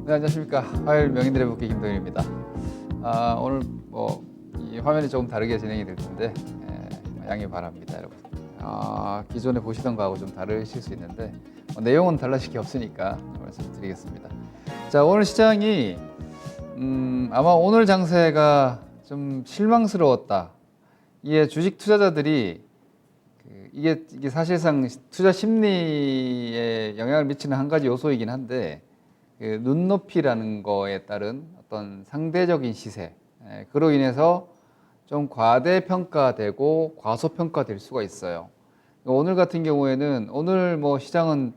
네, 안녕하십니까. 화요일 명인들의 복귀 김동현입니다. 오늘 이 화면이 조금 다르게 진행이 될 텐데 양해 바랍니다, 여러분. 기존에 보시던 거하고 좀 다르실 수 있는데 내용은 달라질 게 없으니까 말씀드리겠습니다. 자, 오늘 시장이 아마 오늘 장세가 좀 실망스러웠다. 이게 주식 투자자들이 이게 사실상 투자 심리에 영향을 미치는 한 가지 요소이긴 한데 눈높이라는 거에 따른 어떤 상대적인 시세, 그로 인해서 좀 과대평가되고 과소평가될 수가 있어요. 오늘 같은 경우에는 오늘 시장은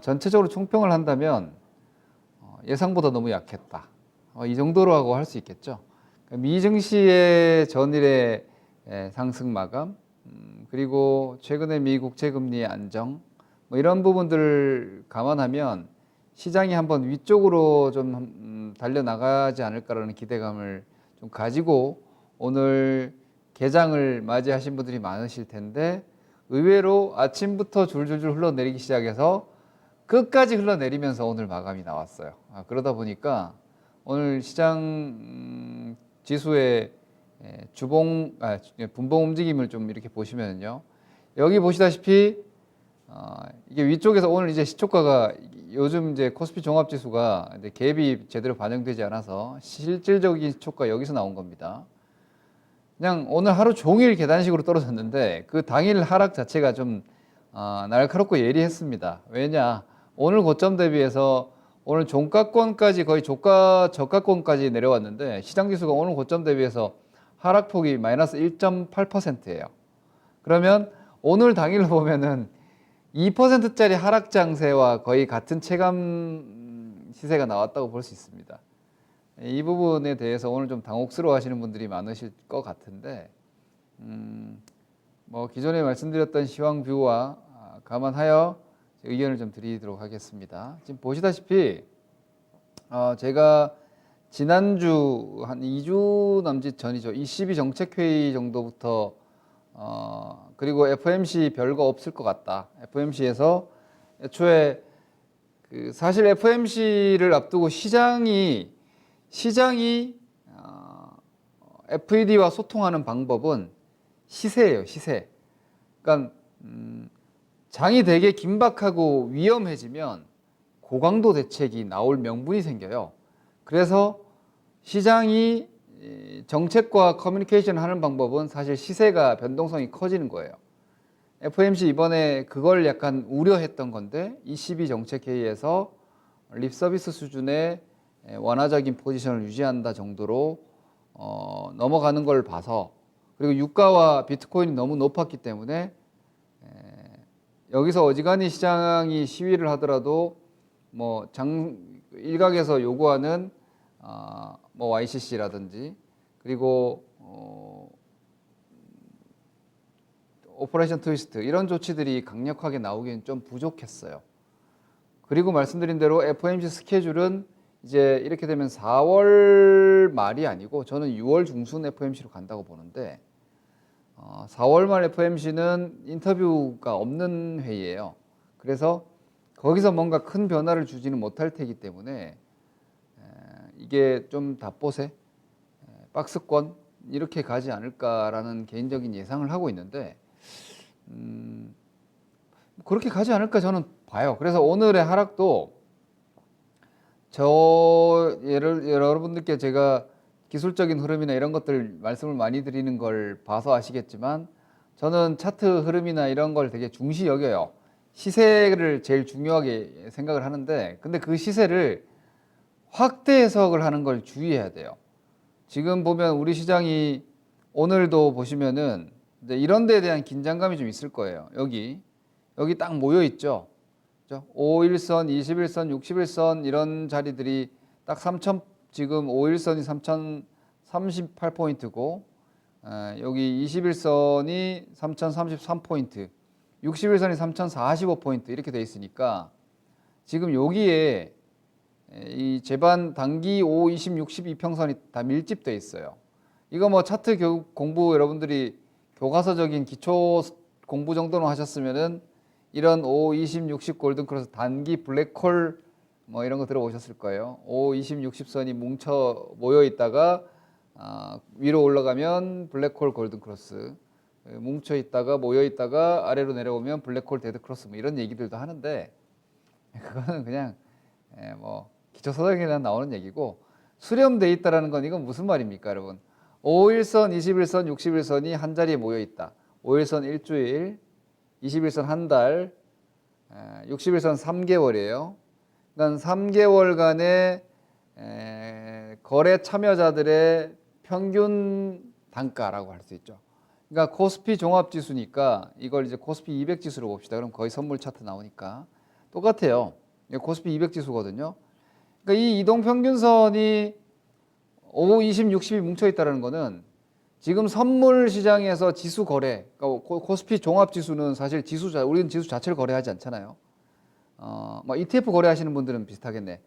전체적으로 총평을 한다면 예상보다 너무 약했다. 이 정도라고 할 수 있겠죠. 미 증시의 전일의 상승 마감, 그리고 최근에 미 국채금리의 안정, 이런 부분들을 감안하면 시장이 한번 위쪽으로 좀 달려나가지 않을까라는 기대감을 좀 가지고 오늘 개장을 맞이하신 분들이 많으실 텐데, 의외로 아침부터 줄줄줄 흘러내리기 시작해서 끝까지 흘러내리면서 오늘 마감이 나왔어요. 그러다 보니까 오늘 시장 지수의 분봉 움직임을 좀 이렇게 보시면요, 여기 보시다시피 이게 위쪽에서 오늘 이제 시초가가 요즘 이제 코스피 종합지수가 이제 갭이 제대로 반영되지 않아서 실질적인 시초가 여기서 나온 겁니다. 그냥 오늘 하루 종일 계단식으로 떨어졌는데 그 당일 하락 자체가 좀 날카롭고 예리했습니다. 왜냐, 오늘 고점 대비해서 오늘 종가권까지 거의 저가권까지 내려왔는데 시장지수가 오늘 고점 대비해서 하락폭이 마이너스 1.8%예요. 그러면 오늘 당일로 보면은 2%짜리 하락 장세와 거의 같은 체감 시세가 나왔다고 볼 수 있습니다. 이 부분에 대해서 오늘 좀 당혹스러워 하시는 분들이 많으실 것 같은데, 기존에 말씀드렸던 시황뷰와 감안하여 의견을 좀 드리도록 하겠습니다. 지금 보시다시피 제가 지난주 한 2주 남짓 전이죠. ECB 정책회의 정도부터 그리고 FOMC 별거 없을 것 같다. FOMC에서 애초에 사실 FOMC를 앞두고 시장이 FED와 소통하는 방법은 시세예요, 시세. 그러니까 장이 되게 긴박하고 위험해지면 고강도 대책이 나올 명분이 생겨요. 그래서 시장이 정책과 커뮤니케이션 하는 방법은 사실 시세가 변동성이 커지는 거예요. FOMC 이번에 그걸 약간 우려했던 건데 ECB 정책회의에서 립서비스 수준의 완화적인 포지션을 유지한다 정도로 넘어가는 걸 봐서, 그리고 유가와 비트코인이 너무 높았기 때문에 여기서 어지간히 시장이 시위를 하더라도 일각에서 요구하는 YCC라든지 그리고 오퍼레이션 트위스트 이런 조치들이 강력하게 나오기는 좀 부족했어요. 그리고 말씀드린 대로 FOMC 스케줄은 이제 이렇게 되면 4월 말이 아니고 저는 6월 중순 FOMC로 간다고 보는데, 4월 말 FOMC는 인터뷰가 없는 회의예요. 그래서 거기서 뭔가 큰 변화를 주지는 못할 테기 때문에 이게 좀 답보세, 박스권 이렇게 가지 않을까라는 개인적인 예상을 하고 있는데, 그렇게 가지 않을까 저는 봐요. 그래서 오늘의 하락도 여러분들께 제가 기술적인 흐름이나 이런 것들 말씀을 많이 드리는 걸 봐서 아시겠지만 저는 차트 흐름이나 이런 걸 되게 중시 여겨요. 시세를 제일 중요하게 생각을 하는데, 근데 그 시세를 확대 해석을 하는 걸 주의해야 돼요. 지금 보면 우리 시장이 오늘도 보시면은 이런 데에 대한 긴장감이 좀 있을 거예요. 여기 딱 모여 있죠. 5일선, 21선, 61선 이런 자리들이 딱 지금 5일선이 3038포인트고 여기 21선이 3033포인트, 61선이 3045포인트 이렇게 돼 있으니까 지금 여기에 이 제반 단기 5, 20, 60 이평선이 다 밀집돼 있어요. 이거 차트 공부 여러분들이 교과서적인 기초 공부 정도는 하셨으면은 이런 5, 20, 60 골든크로스 단기 블랙홀 뭐 이런 거 들어보셨을 거예요. 5, 20, 60선이 뭉쳐 모여 있다가 위로 올라가면 블랙홀 골든 크로스, 뭉쳐 있다가 모여 있다가 아래로 내려오면 블랙홀 데드 크로스, 뭐 이런 얘기들도 하는데 그거는 그냥 뭐 기초서적에나 나오는 얘기고, 수렴돼 있다라는 건 이건 무슨 말입니까, 여러분? 5일선, 21선, 61선이 한 자리에 모여 있다. 5일선 일주일, 21선 한 달, 60일선 3개월이에요. 그러니까 3개월간의 거래 참여자들의 평균 단가라고 할 수 있죠. 그러니까 코스피 종합지수니까 이걸 이제 코스피 200지수로 봅시다. 그럼 거의 선물 차트 나오니까 똑같아요. 코스피 200지수거든요. 그러니까 이 이동평균선이 5, 20, 60이 뭉쳐있다는 거는 지금 선물 시장에서 지수 거래, 그러니까 코스피 종합지수는 사실 우리는 지수 자체를 거래하지 않잖아요. 뭐 ETF 거래하시는 분들은 비슷하겠네.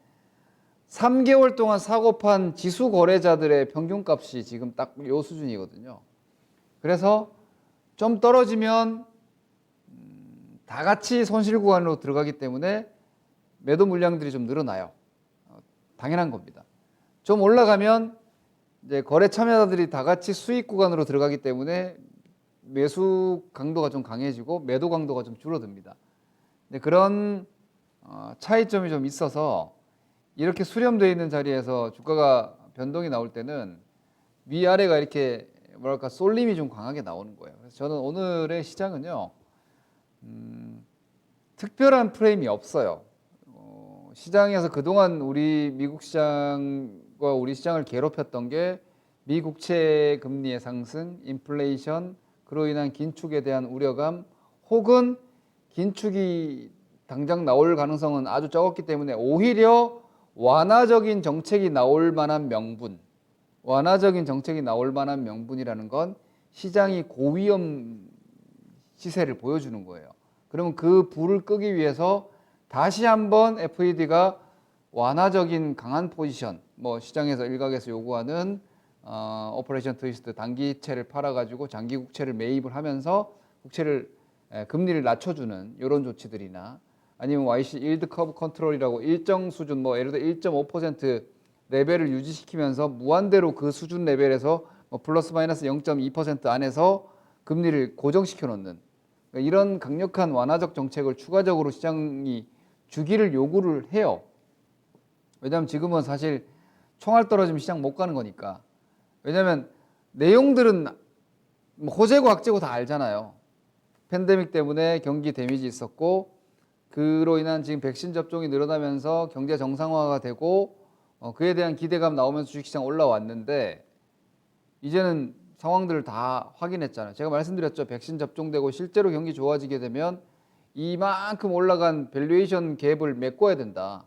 3개월 동안 사고 판 지수 거래자들의 평균값이 지금 딱 요 수준이거든요. 그래서 좀 떨어지면 다 같이 손실 구간으로 들어가기 때문에 매도 물량들이 좀 늘어나요. 당연한 겁니다. 좀 올라가면 이제 거래 참여자들이 다 같이 수익 구간으로 들어가기 때문에 매수 강도가 좀 강해지고 매도 강도가 좀 줄어듭니다. 근데 그런 차이점이 좀 있어서 이렇게 수렴되어 있는 자리에서 주가가 변동이 나올 때는 위아래가 이렇게 뭐랄까 쏠림이 좀 강하게 나오는 거예요. 그래서 저는 오늘의 시장은요, 특별한 프레임이 없어요. 시장에서 그동안 우리 미국 시장과 우리 시장을 괴롭혔던 게 미국채 금리의 상승, 인플레이션, 그로 인한 긴축에 대한 우려감, 혹은 긴축이 당장 나올 가능성은 아주 적었기 때문에 오히려 완화적인 정책이 나올 만한 명분, 완화적인 정책이 나올 만한 명분이라는 건 시장이 고위험 시세를 보여주는 거예요. 그러면 그 불을 끄기 위해서 다시 한번 FED가 완화적인 강한 포지션, 뭐 시장에서 일각에서 요구하는 오퍼레이션 트위스트, 단기채를 팔아가지고 장기 국채를 매입을 하면서 국채를 금리를 낮춰주는 이런 조치들이나, 아니면 YC 일드 커브 컨트롤이라고 일정 수준, 뭐 예를 들어 1.5% 레벨을 유지시키면서 무한대로 그 수준 레벨에서 뭐 플러스 마이너스 0.2% 안에서 금리를 고정시켜 놓는, 그러니까 이런 강력한 완화적 정책을 추가적으로 시장이 주기를 요구를 해요. 왜냐하면 지금은 사실 총알 떨어지면 시장 못 가는 거니까. 왜냐하면 내용들은 뭐 호재고 악재고 다 알잖아요. 팬데믹 때문에 경기 데미지 있었고, 그로 인한 지금 백신 접종이 늘어나면서 경제 정상화가 되고 그에 대한 기대감 나오면서 주식시장 올라왔는데, 이제는 상황들을 다 확인했잖아요. 제가 말씀드렸죠. 백신 접종되고 실제로 경기 좋아지게 되면 이만큼 올라간 밸류에이션 갭을 메꿔야 된다.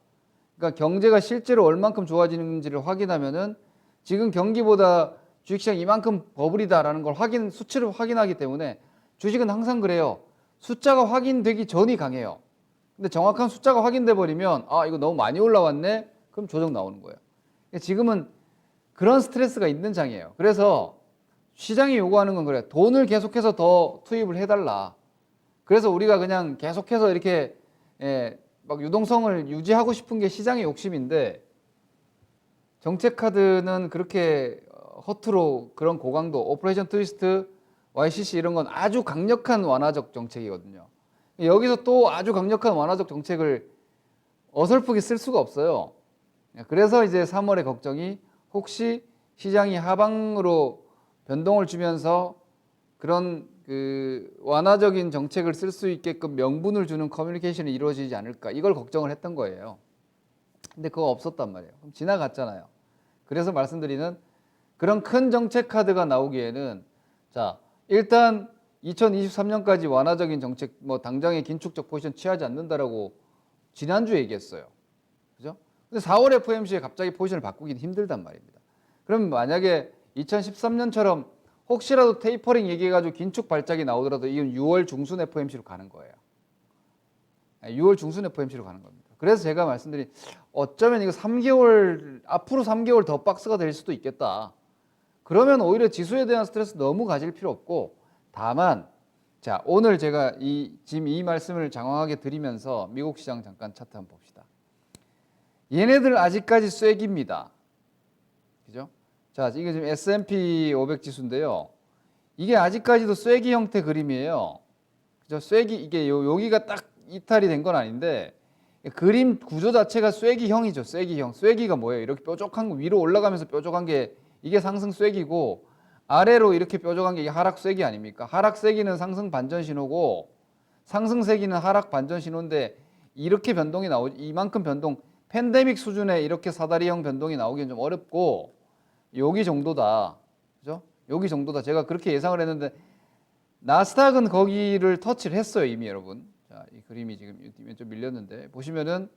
그러니까 경제가 실제로 얼만큼 좋아지는지를 확인하면은 지금 경기보다 주식시장 이만큼 버블이다라는 걸 수치를 확인하기 때문에, 주식은 항상 그래요. 숫자가 확인되기 전이 강해요. 근데 정확한 숫자가 확인돼 버리면 이거 너무 많이 올라왔네? 그럼 조정 나오는 거예요. 지금은 그런 스트레스가 있는 장이에요. 그래서 시장이 요구하는 건 그래. 돈을 계속해서 더 투입을 해달라. 그래서 우리가 그냥 계속해서 이렇게 막 유동성을 유지하고 싶은 게 시장의 욕심인데, 정책 카드는 그렇게 허투루 그런 고강도, 오퍼레이션 트위스트, YCC 이런 건 아주 강력한 완화적 정책이거든요. 여기서 또 아주 강력한 완화적 정책을 어설프게 쓸 수가 없어요. 그래서 이제 3월의 걱정이, 혹시 시장이 하방으로 변동을 주면서 그런 그 완화적인 정책을 쓸 수 있게끔 명분을 주는 커뮤니케이션이 이루어지지 않을까, 이걸 걱정을 했던 거예요. 근데 그거 없었단 말이에요. 그럼 지나갔잖아요. 그래서 말씀드리는, 그런 큰 정책 카드가 나오기에는, 자, 일단 2023년까지 완화적인 정책, 뭐 당장의 긴축적 포지션 취하지 않는다라고 지난주에 얘기했어요. 그죠? 근데 4월 FOMC에 갑자기 포지션을 바꾸기는 힘들단 말입니다. 그럼 만약에 2013년처럼 혹시라도 테이퍼링 얘기해가지고 긴축 발작이 나오더라도 이건 6월 중순 FOMC로 가는 거예요. 6월 중순 FOMC로 가는 겁니다. 그래서 제가 말씀드린, 어쩌면 이거 3개월, 앞으로 3개월 더 박스가 될 수도 있겠다. 그러면 오히려 지수에 대한 스트레스 너무 가질 필요 없고, 다만, 자, 오늘 제가 지금 이 말씀을 장황하게 드리면서 미국 시장 잠깐 차트 한번 봅시다. 얘네들 아직까지 쐐기입니다. 그죠? 자, 이게 지금 S&P 500 지수인데요. 이게 아직까지도 쐐기 형태 그림이에요. 그죠? 쐐기, 이게 여기가 딱 이탈이 된 건 아닌데, 그림 구조 자체가 쐐기형이죠. 쐐기형. 쐐기가 뭐예요? 이렇게 뾰족한 거 위로 올라가면서 뾰족한 게 이게 상승 쐐기고, 아래로 이렇게 뾰족한 게 이게 하락 쐐기 아닙니까? 하락 쐐기는 상승 반전 신호고, 상승 쐐기는 하락 반전 신호인데, 이렇게 변동이 나오지, 이만큼 변동, 팬데믹 수준의 이렇게 사다리형 변동이 나오기는 좀 어렵고, 여기 정도다. 그죠? 여기 정도다. 제가 그렇게 예상을 했는데, 나스닥은 거기를 터치를 했어요, 이미 여러분. 자, 이 그림이 지금 좀 밀렸는데, 보시면은,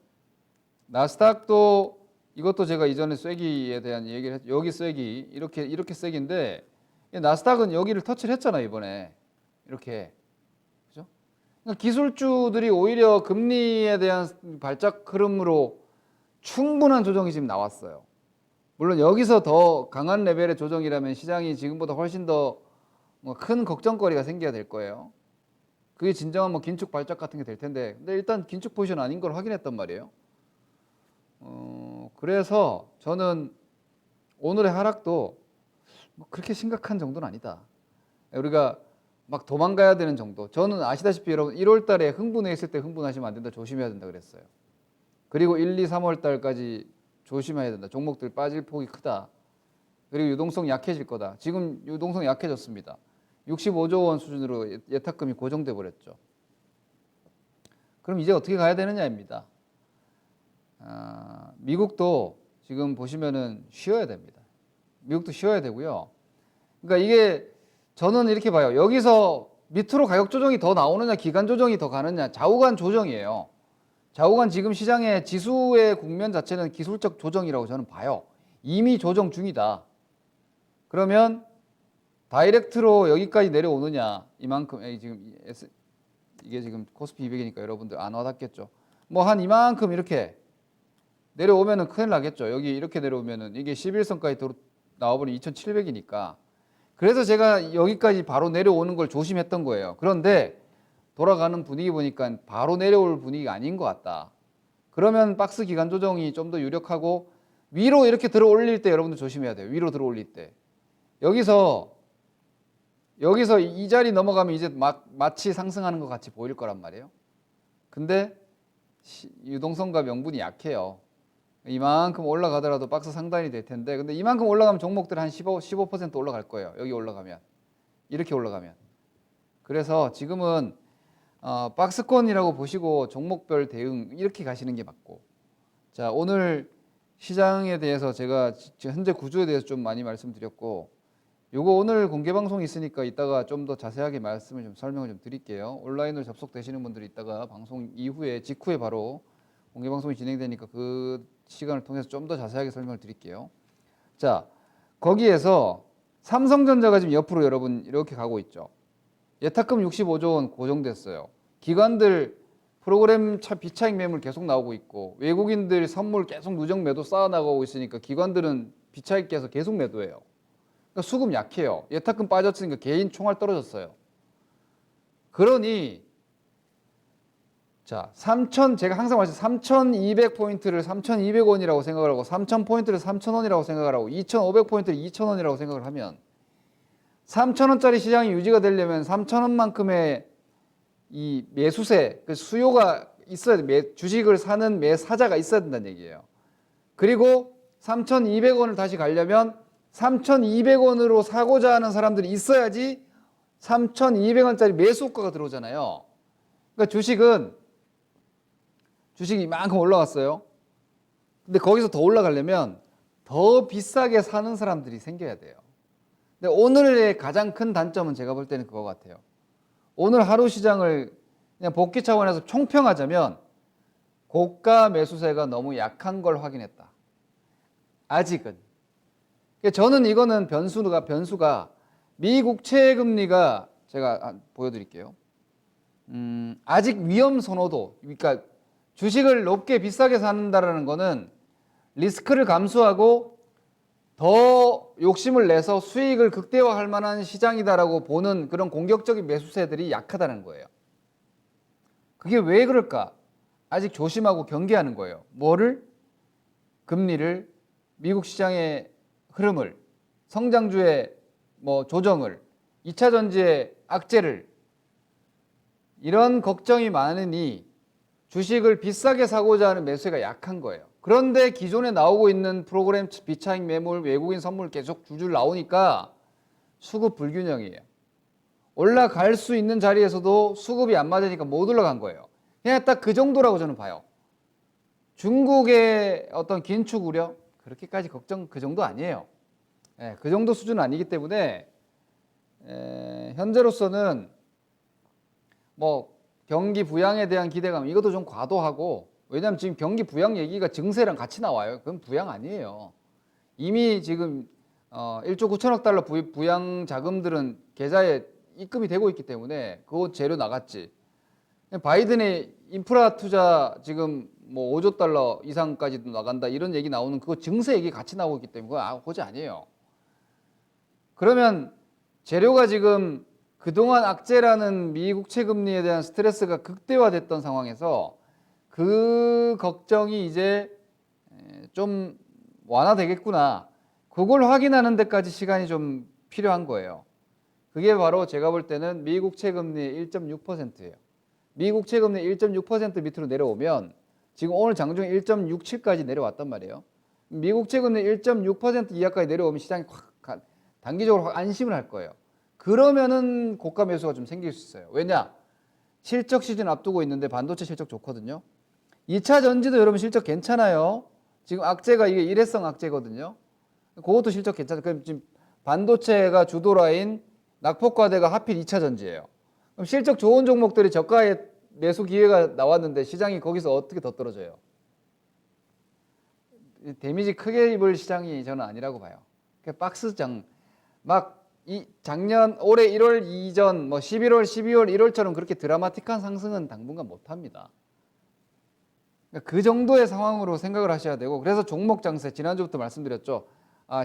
나스닥도 이것도 제가 이전에 쐐기에 대한 얘기를 했죠. 여기 쐐기, 이렇게 쐐기인데, 나스닥은 여기를 터치를 했잖아요, 이번에. 이렇게. 그죠? 그러니까 기술주들이 오히려 금리에 대한 발작 흐름으로 충분한 조정이 지금 나왔어요. 물론 여기서 더 강한 레벨의 조정이라면 시장이 지금보다 훨씬 더 큰 걱정거리가 생겨야 될 거예요. 그게 진정한 긴축 발작 같은 게 될 텐데, 근데 일단 긴축 포지션 아닌 걸 확인했단 말이에요. 그래서 저는 오늘의 하락도 그렇게 심각한 정도는 아니다. 우리가 막 도망가야 되는 정도. 저는 아시다시피 여러분 1월 달에 흥분해 있을 때 흥분하시면 안 된다. 조심해야 된다 그랬어요. 그리고 1, 2, 3월 달까지 조심해야 된다. 종목들 빠질 폭이 크다. 그리고 유동성 약해질 거다. 지금 유동성 약해졌습니다. 65조 원 수준으로 예탁금이 고정돼 버렸죠. 그럼 이제 어떻게 가야 되느냐입니다. 미국도 지금 보시면은 쉬어야 됩니다. 미국도 쉬어야 되고요. 그러니까 이게 저는 이렇게 봐요. 여기서 밑으로 가격 조정이 더 나오느냐, 기간 조정이 더 가느냐, 좌우간 조정이에요. 좌우간 지금 시장의 지수의 국면 자체는 기술적 조정이라고 저는 봐요. 이미 조정 중이다. 그러면 다이렉트로 여기까지 내려오느냐, 이만큼, 이게 지금 코스피 200이니까 여러분들 안 와닿겠죠. 뭐 한 이만큼 이렇게 내려오면은 큰일 나겠죠. 여기 이렇게 내려오면은 이게 11선까지 나와버리면 2700이니까. 그래서 제가 여기까지 바로 내려오는 걸 조심했던 거예요. 그런데 돌아가는 분위기 보니까 바로 내려올 분위기가 아닌 것 같다. 그러면 박스 기간 조정이 좀 더 유력하고 위로 이렇게 들어 올릴 때 여러분들 조심해야 돼요. 위로 들어 올릴 때. 여기서 이 자리 넘어가면 이제 마치 상승하는 것 같이 보일 거란 말이에요. 근데 유동성과 명분이 약해요. 이만큼 올라가더라도 박스 상단이 될 텐데, 근데 이만큼 올라가면 종목들 한 15% 올라갈 거예요. 여기 올라가면. 이렇게 올라가면. 그래서 지금은 박스권이라고 보시고 종목별 대응 이렇게 가시는 게 맞고. 자, 오늘 시장에 대해서 제가 현재 구조에 대해서 좀 많이 말씀드렸고, 요거 오늘 공개 방송이 있으니까 이따가 좀 더 자세하게 설명을 좀 드릴게요. 온라인으로 접속되시는 분들이 이따가 방송 이후에 직후에 바로 공개 방송이 진행되니까 그 시간을 통해서 좀 더 자세하게 설명을 드릴게요. 자, 거기에서 삼성전자가 지금 옆으로 여러분 이렇게 가고 있죠. 예탁금 65조 원 고정됐어요. 기관들 프로그램 비차익 매물 계속 나오고 있고, 외국인들 선물 계속 누적 매도 쌓아나가고 있으니까 기관들은 비차익 깨서 계속 매도해요. 그러니까 수급 약해요. 예탁금 빠졌으니까 개인 총알 떨어졌어요. 그러니 자, 제가 항상 말씀 3,200포인트를 3,200원이라고 생각을 하고 3,000포인트를 3,000원이라고 생각을 하고 2,500포인트를 2,000원이라고 생각을 하면 3,000원짜리 시장이 유지가 되려면 3,000원만큼의 이 매수세, 그 수요가 있어야 돼. 주식을 사는 매사자가 있어야 된다는 얘기예요. 그리고 3,200원을 다시 가려면 3,200원으로 사고자 하는 사람들이 있어야지 3,200원짜리 매수 효과가 들어오잖아요. 그러니까 주식이 이만큼 올라갔어요. 근데 거기서 더 올라가려면 더 비싸게 사는 사람들이 생겨야 돼요. 근데 오늘의 가장 큰 단점은 제가 볼 때는 그거 같아요. 오늘 하루 시장을 그냥 복귀 차원에서 총평하자면 고가 매수세가 너무 약한 걸 확인했다. 아직은. 저는 이거는 변수가 미국 채금리가 제가 보여드릴게요. 아직 위험 선호도, 그러니까 주식을 높게 비싸게 사는다라는 거는 리스크를 감수하고 더 욕심을 내서 수익을 극대화할 만한 시장이다라고 보는 그런 공격적인 매수세들이 약하다는 거예요. 그게 왜 그럴까? 아직 조심하고 경계하는 거예요. 뭐를? 금리를, 미국 시장의 흐름을, 성장주의 뭐 조정을, 2차 전지의 악재를, 이런 걱정이 많으니 주식을 비싸게 사고자 하는 매수세가 약한 거예요. 그런데 기존에 나오고 있는 프로그램 비차익 매물, 외국인 선물 계속 줄줄 나오니까 수급 불균형이에요. 올라갈 수 있는 자리에서도 수급이 안 맞으니까 못 올라간 거예요. 그냥 딱 그 정도라고 저는 봐요. 중국의 어떤 긴축 우려, 그렇게까지 걱정 그 정도 아니에요. 그 정도 수준은 아니기 때문에 현재로서는 뭐 경기 부양에 대한 기대감, 이것도 좀 과도하고, 왜냐하면 지금 경기 부양 얘기가 증세랑 같이 나와요. 그건 부양 아니에요. 이미 지금 1조 9천억 달러 부양 자금들은 계좌에 입금이 되고 있기 때문에 그거 재료 나갔지. 바이든의 인프라 투자 지금 뭐 5조 달러 이상까지도 나간다, 이런 얘기 나오는 그거 증세 얘기 같이 나오고 있기 때문에 그거 호재 아니에요. 그러면 재료가 지금 그동안 악재라는 미국 채금리에 대한 스트레스가 극대화됐던 상황에서 그 걱정이 이제 좀 완화되겠구나, 그걸 확인하는 데까지 시간이 좀 필요한 거예요. 그게 바로 제가 볼 때는 미국 채금리의 1.6%예요. 미국 채금리 1.6% 밑으로 내려오면, 지금 오늘 장중 1.67까지 내려왔단 말이에요. 미국 채금리 1.6% 이하까지 내려오면 시장이 확 단기적으로 확 안심을 할 거예요. 그러면은 고가 매수가 좀 생길 수 있어요. 왜냐? 실적 시즌 앞두고 있는데 반도체 실적 좋거든요. 2차 전지도 여러분 실적 괜찮아요. 지금 악재가 이게 일회성 악재거든요. 그것도 실적 괜찮아요. 그럼 지금 반도체가 주도라인 낙폭과대가 하필 2차 전지예요. 그럼 실적 좋은 종목들이 저가에 매수 기회가 나왔는데 시장이 거기서 어떻게 더 떨어져요? 데미지 크게 입을 시장이 저는 아니라고 봐요. 박스장 막 이 작년 올해 1월 이전 뭐 11월, 12월, 1월처럼 그렇게 드라마틱한 상승은 당분간 못 합니다. 그 정도의 상황으로 생각을 하셔야 되고, 그래서 종목 장세 지난주부터 말씀드렸죠.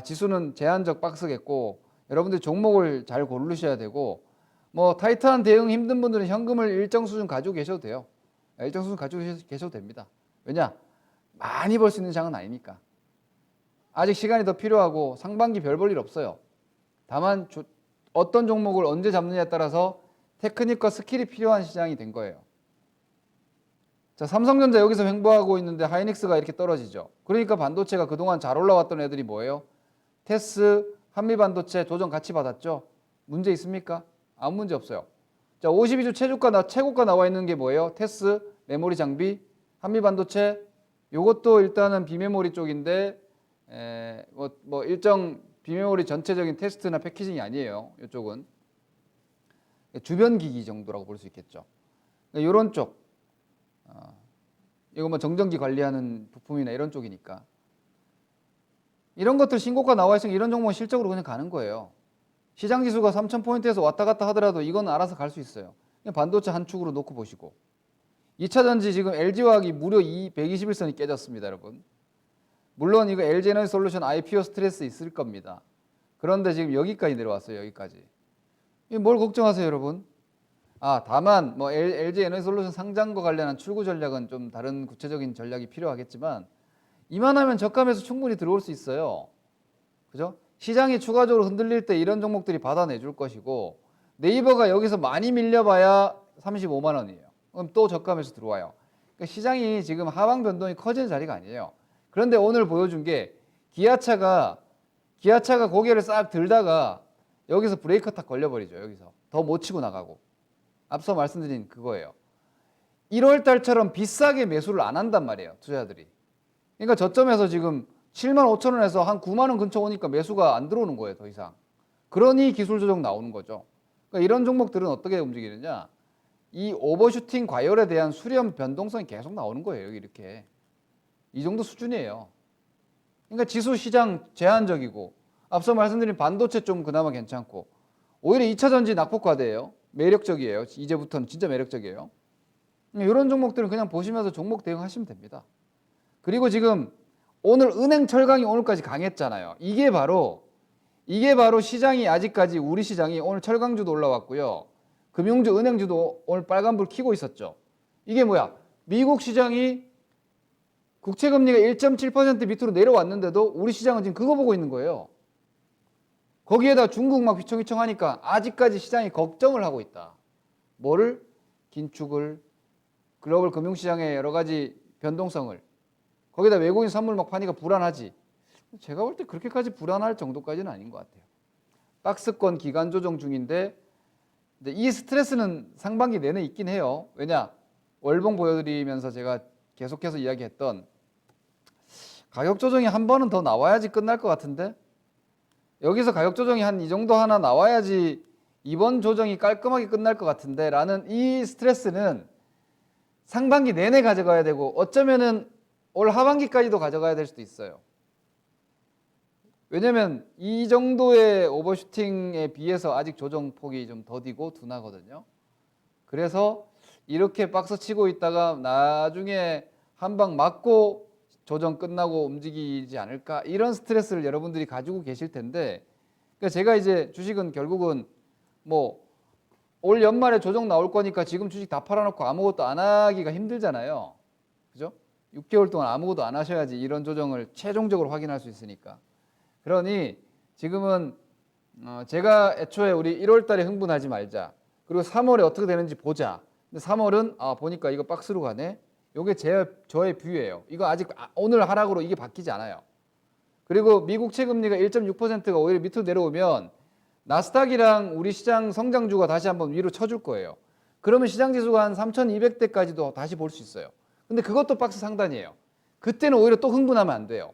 지수는 제한적 박스겠고, 여러분들 종목을 잘 고르셔야 되고, 뭐 타이트한 대응 힘든 분들은 현금을 일정 수준 가지고 계셔도 돼요. 일정 수준 가지고 계셔도 됩니다. 왜냐? 많이 벌 수 있는 장은 아니니까. 아직 시간이 더 필요하고 상반기 별 볼 일 없어요. 다만 어떤 종목을 언제 잡느냐에 따라서 테크닉과 스킬이 필요한 시장이 된 거예요. 자, 삼성전자 여기서 횡보하고 있는데 하이닉스가 이렇게 떨어지죠. 그러니까 반도체가 그동안 잘 올라왔던 애들이 뭐예요? 테스, 한미반도체 도전 같이 받았죠. 문제 있습니까? 아무 문제 없어요. 자, 52주 최고가 나와 있는 게 뭐예요? 테스, 메모리 장비, 한미반도체. 요것도 일단은 비메모리 쪽인데 뭐 일정 비메모리 전체적인 테스트나 패키징이 아니에요. 이쪽은 주변 기기 정도라고 볼 수 있겠죠. 이런 쪽, 이거 뭐 정전기 관리하는 부품이나 이런 쪽이니까, 이런 것들 신고가 나와 있으면 이런 종목은 실적으로 그냥 가는 거예요. 시장 지수가 3,000포인트에서 왔다 갔다 하더라도 이건 알아서 갈 수 있어요. 그냥 반도체 한 축으로 놓고 보시고. 2차 전지 지금 LG화학이 무려 121선이 깨졌습니다, 여러분. 물론 이거 LG에너지솔루션 IPO 스트레스 있을 겁니다. 그런데 지금 여기까지 내려왔어요. 여기까지. 뭘 걱정하세요, 여러분? 다만 뭐 LG에너지솔루션 상장과 관련한 출구 전략은 좀 다른 구체적인 전략이 필요하겠지만, 이만하면 저가에서 충분히 들어올 수 있어요. 그죠? 시장이 추가적으로 흔들릴 때 이런 종목들이 받아내줄 것이고, 네이버가 여기서 많이 밀려봐야 35만 원이에요. 그럼 또 저가에서 들어와요. 그러니까 시장이 지금 하방 변동이 커지는 자리가 아니에요. 그런데 오늘 보여준 게 기아차가 고개를 싹 들다가 여기서 브레이크 탁 걸려버리죠. 여기서 더 못 치고 나가고. 앞서 말씀드린 그거예요. 1월 달처럼 비싸게 매수를 안 한단 말이에요, 투자자들이. 그러니까 저점에서 지금 7만 5천 원에서 한 9만 원 근처 오니까 매수가 안 들어오는 거예요, 더 이상. 그러니 기술 조정 나오는 거죠. 그러니까 이런 종목들은 어떻게 움직이느냐? 이 오버슈팅 과열에 대한 수렴 변동성이 계속 나오는 거예요, 여기 이렇게. 이 정도 수준이에요. 그러니까 지수 시장 제한적이고, 앞서 말씀드린 반도체 좀 그나마 괜찮고, 오히려 2차 전지 낙폭과대예요. 매력적이에요. 이제부터는 진짜 매력적이에요. 이런 종목들은 그냥 보시면서 종목 대응하시면 됩니다. 그리고 지금 오늘 은행 철강이 오늘까지 강했잖아요. 이게 바로 시장이 아직까지, 우리 시장이 오늘 철강주도 올라왔고요. 금융주, 은행주도 오늘 빨간불 켜고 있었죠. 이게 뭐야? 미국 시장이 국채 금리가 1.7% 밑으로 내려왔는데도 우리 시장은 지금 그거 보고 있는 거예요. 거기에다 중국 막 휘청휘청 하니까 아직까지 시장이 걱정을 하고 있다. 뭐를? 긴축을, 글로벌 금융시장의 여러 가지 변동성을. 거기다 외국인 선물 막 파니까 불안하지. 제가 볼 때 그렇게까지 불안할 정도까지는 아닌 것 같아요. 박스권 기간 조정 중인데 이 스트레스는 상반기 내내 있긴 해요. 왜냐? 월봉 보여드리면서 제가 계속해서 이야기했던 가격 조정이 한 번은 더 나와야지 끝날 것 같은데 여기서 가격 조정이 한 이 정도 하나 나와야지 이번 조정이 깔끔하게 끝날 것 같은데 라는 이 스트레스는 상반기 내내 가져가야 되고 어쩌면은 올 하반기까지도 가져가야 될 수도 있어요. 왜냐면 이 정도의 오버슈팅에 비해서 아직 조정폭이 좀 더디고 둔하거든요. 그래서 이렇게 박스 치고 있다가 나중에 한 방 맞고 조정 끝나고 움직이지 않을까 이런 스트레스를 여러분들이 가지고 계실 텐데 그러니까 제가 이제 주식은 결국은 뭐 올 연말에 조정 나올 거니까 지금 주식 다 팔아놓고 아무것도 안 하기가 힘들잖아요. 그죠? 6개월 동안 아무것도 안 하셔야지 이런 조정을 최종적으로 확인할 수 있으니까. 그러니 지금은 제가 애초에 우리 1월 달에 흥분하지 말자. 그리고 3월에 어떻게 되는지 보자. 근데 3월은 보니까 이거 박스로 가네. 이게 저의 뷰예요. 이거 아직 오늘 하락으로 이게 바뀌지 않아요. 그리고 미국 채금리가 1.6%가 오히려 밑으로 내려오면 나스닥이랑 우리 시장 성장주가 다시 한번 위로 쳐줄 거예요. 그러면 시장 지수가 한 3,200대까지도 다시 볼 수 있어요. 근데 그것도 박스 상단이에요. 그때는 오히려 또 흥분하면 안 돼요.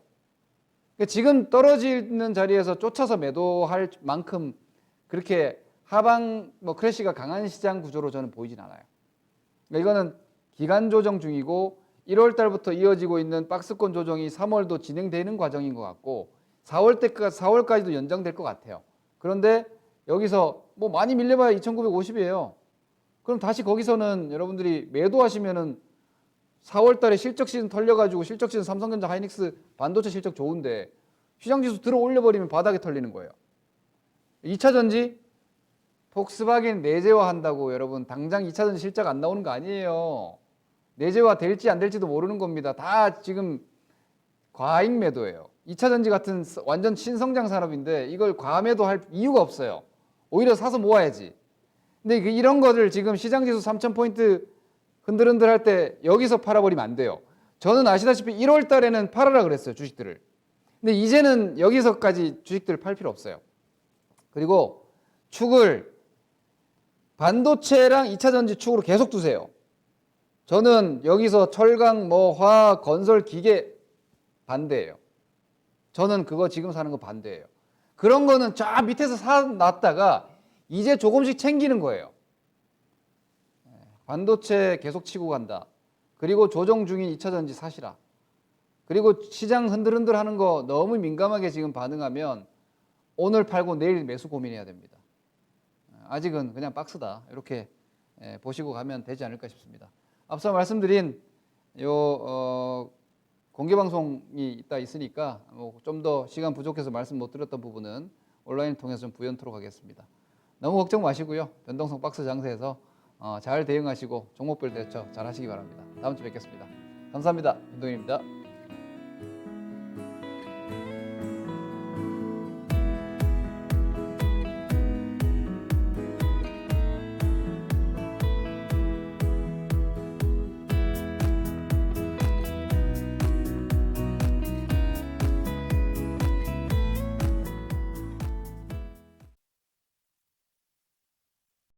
그러니까 지금 떨어지는 자리에서 쫓아서 매도할 만큼 그렇게 하방 크래시가 강한 시장 구조로 저는 보이진 않아요. 그러니까 이거는 기간 조정 중이고 1월 달부터 이어지고 있는 박스권 조정이 3월도 진행되는 과정인 것 같고 4월까지도 연장될 것 같아요. 그런데 여기서 뭐 많이 밀려봐야 2,950이에요. 그럼 다시 거기서는 여러분들이 매도하시면은 4월 달에 실적 시즌 털려가지고 실적 시즌 삼성전자 하이닉스 반도체 실적 좋은데 시장 지수 들어 올려버리면 바닥에 털리는 거예요. 2차 전지 폭스바겐 내재화 한다고 여러분 당장 2차 전지 실적 안 나오는 거 아니에요. 내재화 될지 안 될지도 모르는 겁니다. 다 지금 과잉 매도예요. 2차 전지 같은 완전 신성장 산업인데 이걸 과매도할 이유가 없어요. 오히려 사서 모아야지. 근데 이런 거를 지금 시장지수 3,000포인트 흔들흔들 할 때 여기서 팔아버리면 안 돼요. 저는 아시다시피 1월 달에는 팔아라 그랬어요. 주식들을. 근데 이제는 여기서까지 주식들을 팔 필요 없어요. 그리고 축을 반도체랑 2차 전지 축으로 계속 두세요. 저는 여기서 철강, 화학, 건설, 기계 반대예요. 저는 그거 지금 사는 거 반대예요. 그런 거는 쫙 밑에서 사놨다가 이제 조금씩 챙기는 거예요. 반도체 계속 치고 간다. 그리고 조정 중인 2차 전지 사시라. 그리고 시장 흔들흔들 하는 거 너무 민감하게 지금 반응하면 오늘 팔고 내일 매수 고민해야 됩니다. 아직은 그냥 박스다. 이렇게 보시고 가면 되지 않을까 싶습니다. 앞서 말씀드린 공개 방송이 있으니까 좀 더 시간 부족해서 말씀 못 드렸던 부분은 온라인을 통해서 좀 부연토록 하겠습니다. 너무 걱정 마시고요. 변동성 박스 장세에서 잘 대응하시고 종목별 대처 잘 하시기 바랍니다. 다음 주에 뵙겠습니다. 감사합니다. 윤동현입니다.